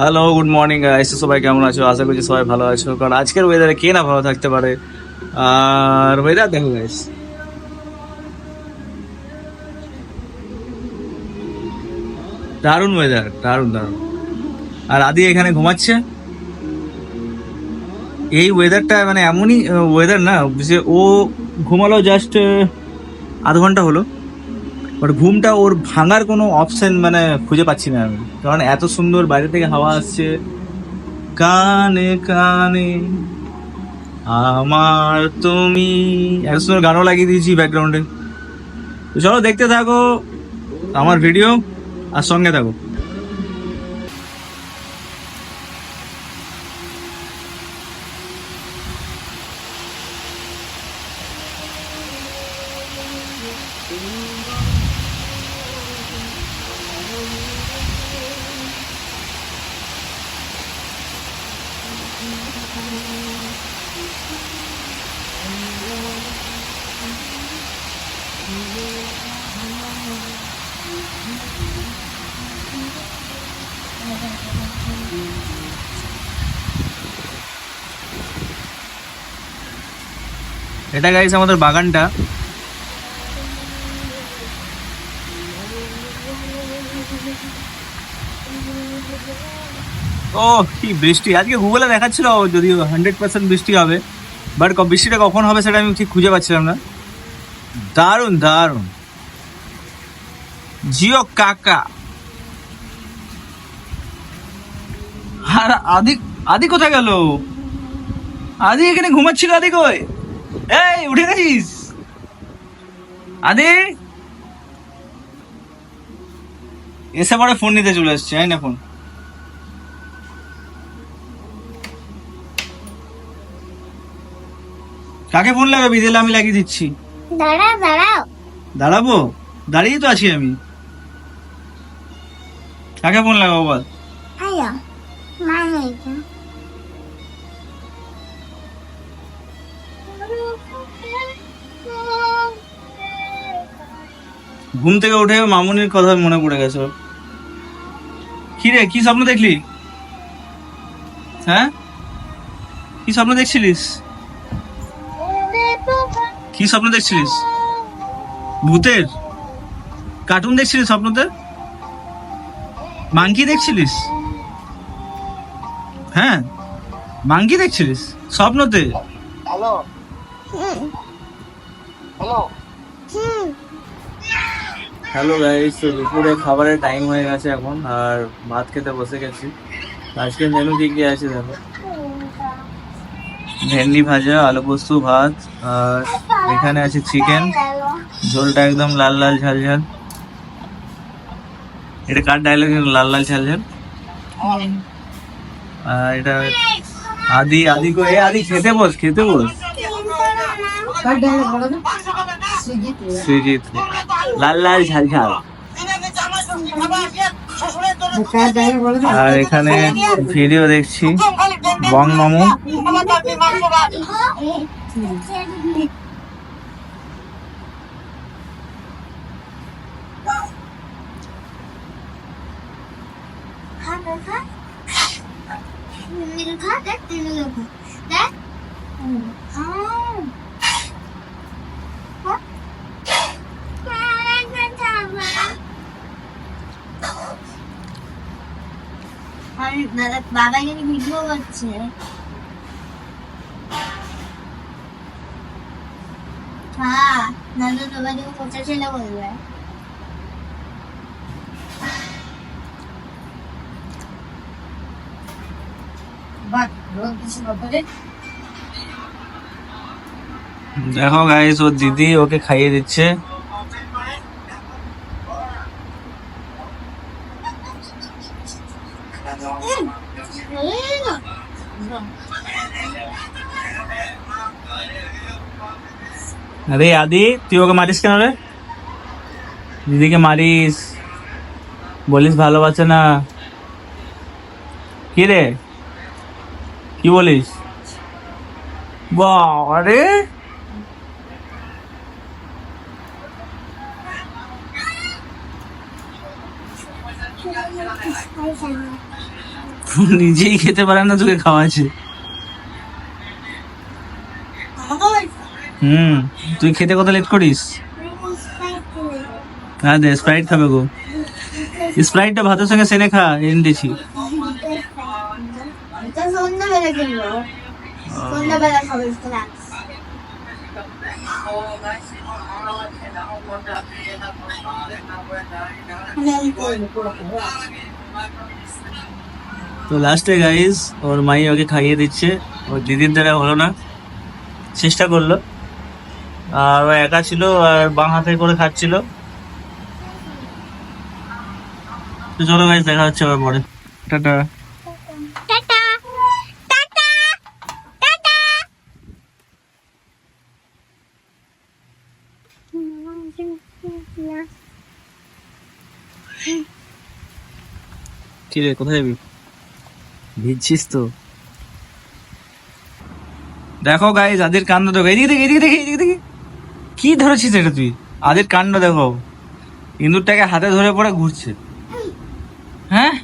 Hello, good morning guys. সবাই কেমন আছো? আশা করছি সবাই ভালো আছো, কারণ আজকের ওয়েদারে কে না ভালো থাকতে পারে। আর ওয়েদার দেখো গাইস, দারুণ ওয়েদার, দারুণ দারুণ। আর আদি এখানে ঘুমাচ্ছে। এই ওয়েদারটা মানে এমনই ওয়েদার না যে ও ঘুমালো জাস্ট আধ ঘন্টা হলো, বাট ঘুমটা ওর ভাঙার কোনো অপশন মানে খুঁজে পাচ্ছি না আমি, কারণ এত সুন্দর বাইরে থেকে হাওয়া আসছে কানে কানে। আমার তুমি এত সুন্দর গানও লাগিয়ে দিয়েছি ব্যাকগ্রাউন্ডে। তো চলো দেখতে থাকো আমার ভিডিও আর সঙ্গে থাকো। এটা গাইস আমাদের বাগানটা। ও কি বৃষ্টি আজকে, গুগলে দেখাচ্ছিল যদিও 100% বৃষ্টি হবে, বাট বৃষ্টিটা কখন হবে সেটা আমি ঠিক খুঁজে পাচ্ছিলাম না। দারুণ দারুণ। জিও কাকা। আর আদি, আদি কোথায় গেল? আদি এখানে ঘুমাচ্ছিল। আদি কই? এই উঠে গেছিস আদি? এসে পরে ফোন নিতে চলে আসছে। না ফোন কাকে ফোন লাগাবি? দিলে আমি লাগিয়ে দিচ্ছি। দাঁড়াবো? দাঁড়িয়ে তো আছি আমি। কাকে ফোন লাগাবো বল? ঘুম থেকে উঠে মামুনির কথা মনে পড়ে গেছে। কি রে, কি স্বপ্ন দেখলি? হ্যাঁ, কি স্বপ্ন দেখছিলিস? কি স্বপ্ন দেখছিলিস? ভূতের কার্টুন দেখছিলিস স্বপ্নতে? মাংকি দেখছিলিস? হ্যাঁ, মাংকি দেখছিলিস স্বপ্নতে? হ্যালো হ্যালো হ্যালো গাইস, তো দুপুরে খাবারের টাইম হয়ে গেছে এখন, আর ভাত খেতে বসে গেছি। আজকে মেনু কি কি আছে দেখো। ভেন্ডি ভাজা, আলু পোস্ত, ভাত, আর এখানে আছে চিকেন। ঝোলটা একদম লাল লাল ঝাল ঝাল। এটা কার ডায়লগ? লাল লাল ঝাল ঝাল। আর এটা আদি, আদি কো এ আদি খেতে বস, খেতে বস। সৃজিত, লাল লাল ঝাল ঝাল। আর এখানে ভিডিও দেখছি বং মামু। বাবা এখানে ভিডিও করছে। হ্যাঁ, দাদা তোমার দিকে পচা ছেলে বলবে। দেখো গাইস, ওর দিদি ওকে খাইয়ে দিচ্ছে। আরে আদি, তুই ওকে মারিস কেন রে? দিদিকে মারিস, বলিস ভালোবাসে না। কি রে কি বলিস? বাবারে, নিজেই খেতে পারে না, তোকে খাওয়াচ্ছে। তুই খেতে কত লেট করিস? হ্যাঁ দে, স্প্রাইট খাবে গো। স্প্রাইটটা ভাতের সঙ্গে সেনে খা, এনেছি। সন্ধ্যাবেলা কিনবো, সন্ধ্যাবেলা খাবো। তো লাস্টে গাইস ওর মাই ওকে খাইয়ে দিচ্ছে, ওর দিদির দ্বারা হলো না, চেষ্টা করলো, আর ও একা ছিল আর বাঁ হাতে করে খাচ্ছিল। তো চলো গাইস, দেখা হচ্ছে আবার পরে। টাটা। Tata tata tata. কি রে, কোথায় যাবি? ভিজছিস তো। দেখো গাইস, আদির কাণ্ড দেখো, এদিকে দেখে, এদিকে দেখে, এদিকে দেখে। কি ধরেছিস এটা তুই? আদির কাণ্ড দেখো, ইঁদুরটাকে হাতে ধরে পড়ে ঘুরছে। হ্যাঁ,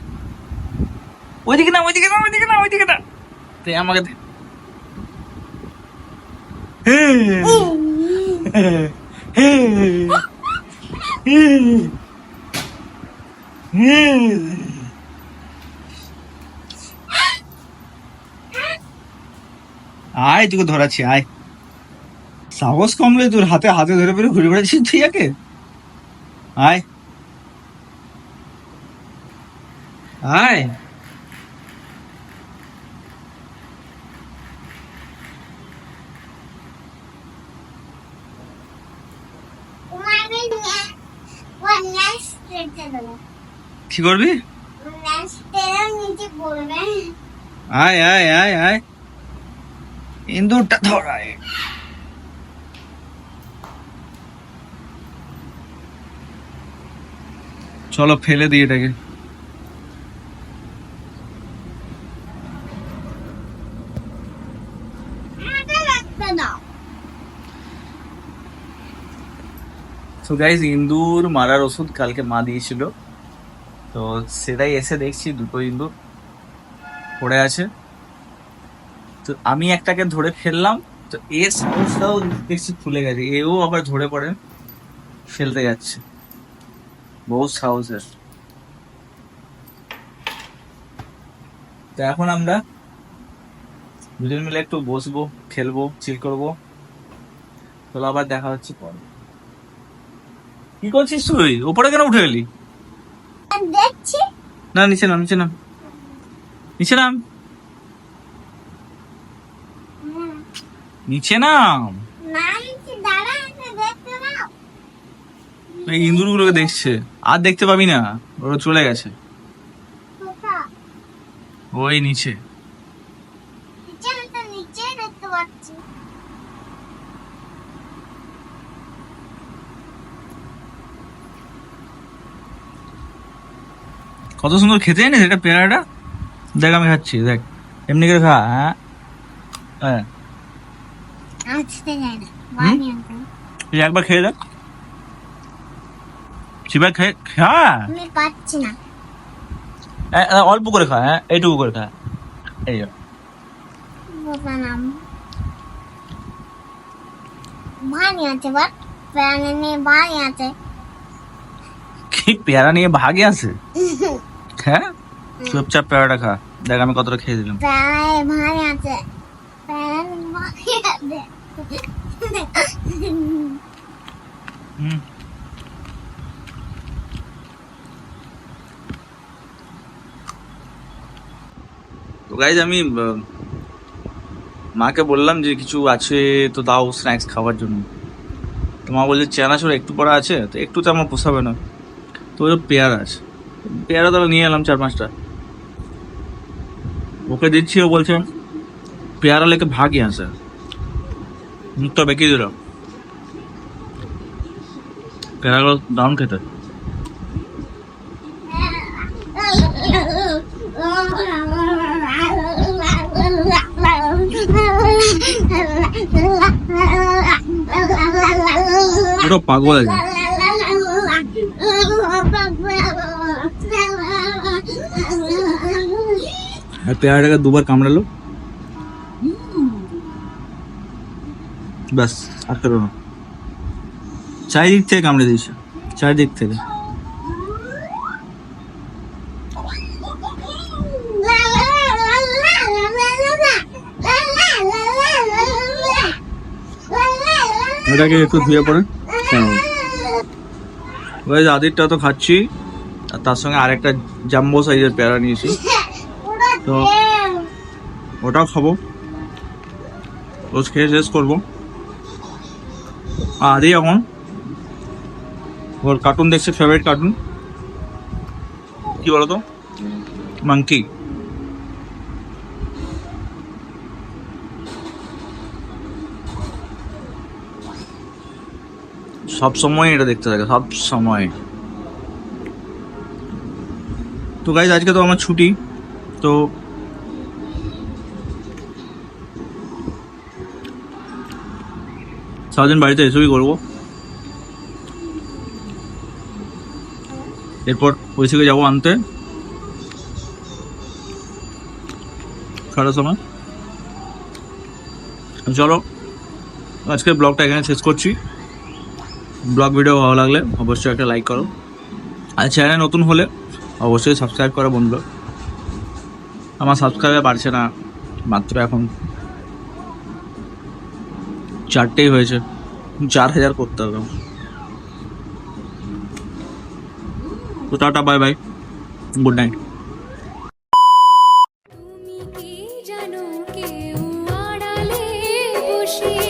ওইদিকে না, ওইদিকে না, ওইদিকে না, ওইদিকে না, তুই আমাকে দে। আয়, তোকে ধরাচ্ছি, আয়। সাহস কমলে তোর, হাতে হাতে ধরে পড়ে ঘুরে বেড়াচ্ছিস তুই একে। আয় আয়। কি করবি? আয় আয় আয় আয়, ইন্দুরটা ধরায়। চলো ফেলে দিই এটাকে। তো গাইস, ইন্দুর মারার ওষুধ কালকে মা দিয়েছিল, তো সেটাই এসে দেখছি দুটো ইন্দুর পড়ে আছে। তো আমি একটাকে ধরে ফেললাম, তো এর সাহসটাও দেখছি খুলে গেছে, এও আবার ধরে পড়ে ফেলতে যাচ্ছে। বহুত সাহসের। তো এখন আমরা দুজন মিলে একটু বসবো, খেলবো, চিল করবো। চলো আবার দেখা হচ্ছে পরে। কি করছিস তুই? উপরে কেন উঠে গেলি? দেখছি না, নিচে নাম, নিচে নাম, নিচে নাম, নিচে নাম। এই ইন্দুর গুলোকে দেখছে, আর দেখতে পাবি না, ওরা চলে গেছে ওই নিচে। দেখতে পাচ্ছি। কত সুন্দর খেতে জানিস এটা, পেয়ারাটা দেখ, আমি খাচ্ছি, দেখ এমনি করে খা। হ্যাঁ হ্যাঁ, তুই একবার খেয়ে দেখ, শিবার খেয়ে খা। আমি পাচ্ছি না। অল্প করে খা, হ্যাঁ এইটুকু করে খা। এই ভানি আছে, বাট প্যানে নিয়ে ভানি আছে। কি পেয়ারা নিয়ে ভাগে আছে? হ্যাঁ, চুপচাপ পেয়ারাটা খা, দেখ আমি কতটা খেয়ে দিলাম। প্যানে ভানি আছে, প্যানে ভানি আছে। তো গাইজ, আমি মাকে বললাম যে কিছু আছে তো দাও স্ন্যাক্স খাওয়ার জন্য। তো মা বলছে চানাচুর একটু পড়া আছে, তো একটু তো আমার পোষাবে না, তো ওই পেয়ারা আছে, পেয়ারা তাহলে নিয়ে এলাম 4-5টা, ওকে দিচ্ছি। ও বলছে পেয়ারা লেকে ভাগ यहाँ से, মুখটা বেঁকিয়ে দিলাম। পেয়ারাগুলো দাম খেতে। পুরো পাগল আছে। আর পেয়ারাটাকে দুবার কামড়ালো, ব্যাস আর পেরো না। চারিদিক থেকে কামড়ে দিয়েছে, চারিদিক থেকে। ওটাকে একটু ধুয়ে পড়ে ওই আদিরটা তো খাচ্ছি, আর তার সঙ্গে আরেকটা জাম্বো সাইজের পেয়ারা নিয়েছি, তো ওটাও খাবো, রোজ খেয়ে শেষ করবো। আর আদি এখন ওর কার্টুন দেখছে, ফেভারিট কার্টুন কি বলতো, মাঙ্কি। সব সময় এটা দেখতে থাকে, সব সময়। তো গাইজ আজকে তো আমার ছুটি, তো সারাদিন বাড়িতে এসবই করবো। এরপর ঐশীকে যাবো আনতে ছটার সময়। চলো আজকের ব্লগটা এখানে শেষ করছি। ব্লগ ভিডিও ভালো লাগলে অবশ্যই একটা লাইক করো, আর চ্যানেলে নতুন হলে অবশ্যই সাবস্ক্রাইব করো বন্ধু। আমার সাবস্ক্রাইবার বাড়ছে না, মাত্র এখন 4টেই হয়েছে, 4000 করতে হবে। তো tata, bye bye, good night. তুমি কি জানো কেউ আড়ালে বসে